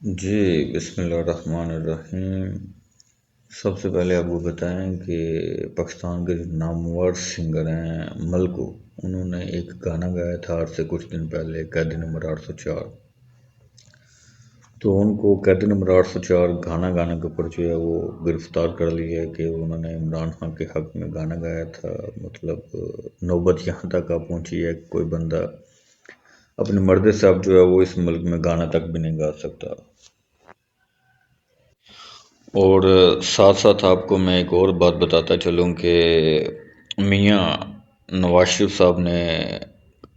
جی، بسم اللہ الرحمن الرحیم۔ سب سے پہلے آپ کو بتائیں کہ پاکستان کے جو نامور سنگر ہیں ملکو، انہوں نے ایک گانا گایا تھا آج سے کچھ دن پہلے، قیدی نمبر 804۔ تو ان کو قیدی نمبر 804 گانا گانے کے اوپر جو ہے وہ گرفتار کر لیا ہے کہ انہوں نے عمران خان کے حق میں گانا گایا تھا۔ مطلب نوبت یہاں تک آ پہنچی ہے کہ کوئی بندہ اپنے مرد سے اب جو ہے وہ اس ملک میں گانا تک بھی نہیں گا سکتا۔ اور ساتھ ساتھ آپ کو میں ایک اور بات بتاتا چلوں کہ میاں نواز شریف صاحب نے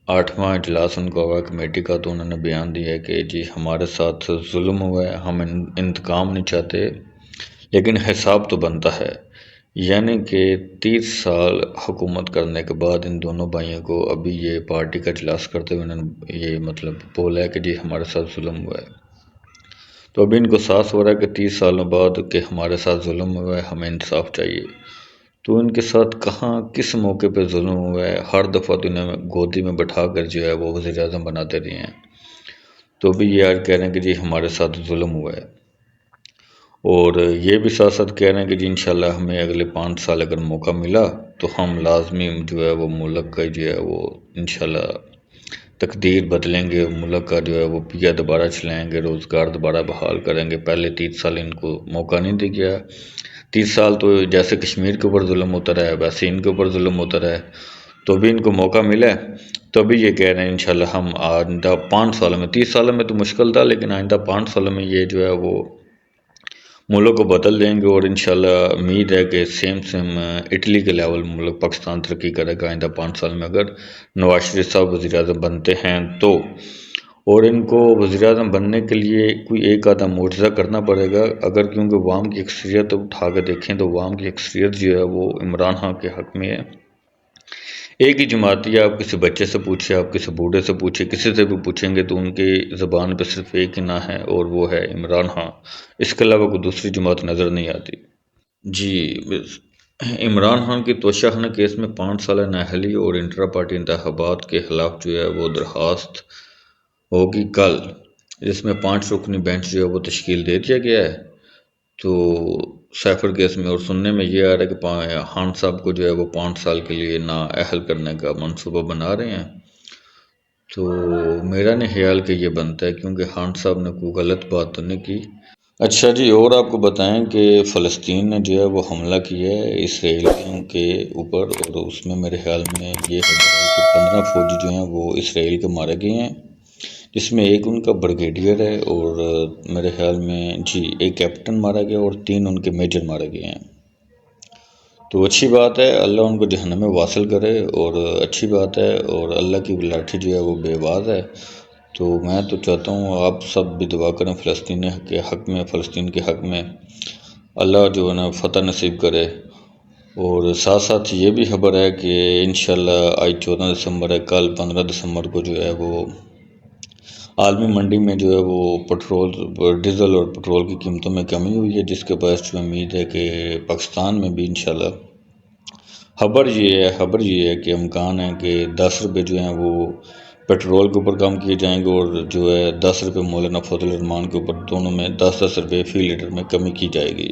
8واں اجلاس ان کو ہوا کمیٹی کا، تو انہوں نے بیان دیا ہے کہ جی ہمارے ساتھ ظلم ہوا ہے، ہم انتقام نہیں چاہتے لیکن حساب تو بنتا ہے۔ یعنی کہ 30 سال حکومت کرنے کے بعد ان دونوں بھائیوں کو ابھی یہ پارٹی کا اجلاس کرتے ہوئے انہوں نے یہ مطلب بولا ہے کہ جی ہمارے ساتھ ظلم ہوا ہے۔ تو ابھی ان کو احساس ہو رہا ہے کہ 30 سالوں بعد کہ ہمارے ساتھ ظلم ہوا ہے، ہمیں انصاف چاہیے۔ تو ان کے ساتھ کہاں کس موقع پہ ظلم ہوا ہے، ہر دفعہ تو انہیں گودی میں بٹھا کر جو ہے وہ وزیر اعظم بناتے رہے ہیں۔ تو ابھی یہ آج کہہ رہے ہیں کہ جی ہمارے ساتھ ظلم ہوا ہے، اور یہ بھی ساتھ ساتھ کہہ رہے ہیں کہ جی انشاءاللہ ہمیں اگلے 5 سال اگر موقع ملا تو ہم لازمی جو ہے وہ ملک کا جو ہے وہ انشاءاللہ تقدیر بدلیں گے، ملک کا جو ہے وہ پیا دوبارہ چلائیں گے، روزگار دوبارہ بحال کریں گے۔ پہلے 30 سال ان کو موقع نہیں دیا گیا۔ 30 سال تو جیسے کشمیر کے اوپر ظلم ہوتا رہا ہے ویسے ان کے اوپر ظلم ہوتا رہا ہے، تو ابھی ان کو موقع ملا ہے، تو ابھی یہ کہہ رہے ہیں انشاءاللہ ہم آئندہ 5 سالوں میں، 30 سالوں میں تو مشکل تھا لیکن آئندہ 5 سالوں میں یہ جو ہے وہ ملک کو بدل دیں گے، اور انشاءاللہ امید ہے کہ سیم اٹلی کے لیول ملک پاکستان ترقی کرے گا آئندہ 5 سال میں، اگر نواز شریف صاحب وزیر اعظم بنتے ہیں تو۔ اور ان کو وزیر اعظم بننے کے لیے کوئی ایک آدھا معجزہ کرنا پڑے گا، اگر کیونکہ عوام کی اکثریت اٹھا کے دیکھیں تو عوام کی اکثریت جو ہے وہ عمران خان کے حق میں ہے۔ ایک ہی جماعتی ہے، آپ کسی بچے سے پوچھیں، آپ کسی بوڑھے سے پوچھیں، کسی سے بھی پوچھیں گے تو ان کی زبان پہ صرف ایک ہی نام ہے اور وہ ہے عمران خان، اس کے علاوہ کوئی دوسری جماعت نظر نہیں آتی۔ جی، عمران خان کی توشہ خانہ کیس میں 5 سالہ نااہلی اور انٹرا پارٹی انتخابات کے خلاف جو ہے وہ درخواست ہوگی کل، جس میں 5 رکنی بینچ جو ہے وہ تشکیل دے دیا گیا ہے۔ تو سیفر کیس میں، اور سننے میں یہ آ رہا ہے کہ خان صاحب کو جو ہے وہ 5 سال کے لیے نااہل کرنے کا منصوبہ بنا رہے ہیں۔ تو میرا نہیں خیال کہ یہ بنتا ہے، کیونکہ خان صاحب نے کوئی غلط بات تو نہیں کی۔ اچھا جی، اور آپ کو بتائیں کہ فلسطین نے جو ہے وہ حملہ کیا ہے اسرائیلیوں کے اوپر، اور اس میں میرے خیال میں یہ خبر ہے کہ 15 فوجی جو ہیں وہ اسرائیل کے مارے گئے ہیں، جس میں ایک ان کا بریگیڈیئر ہے، اور میرے خیال میں جی ایک کیپٹن مارا گیا اور 3 ان کے میجر مارے گئے ہیں۔ تو اچھی بات ہے، اللہ ان کو جہنم میں واصل کرے، اور اچھی بات ہے، اور اللہ کی لاٹھی جو ہے وہ بے باز ہے۔ تو میں تو چاہتا ہوں آپ سب بھی دعا کریں فلسطین کے حق میں، فلسطین کے حق میں اللہ جو ہے نا فتح نصیب کرے۔ اور ساتھ ساتھ یہ بھی خبر ہے کہ انشاءاللہ آج 14 دسمبر ہے، کل 15 دسمبر کو جو ہے وہ عالمی منڈی میں جو ہے وہ ڈیزل اور پٹرول کی قیمتوں میں کمی ہوئی ہے، جس کے باعث جو امید ہے کہ پاکستان میں بھی انشاءاللہ خبر یہ ہے کہ امکان ہے کہ 10 روپے جو ہیں وہ پیٹرول کے اوپر کم کیے جائیں گے، اور جو ہے 10 روپے مولانا فضل الرحمان کے اوپر، دونوں میں 10 روپے فی لیٹر میں کمی کی جائے گی۔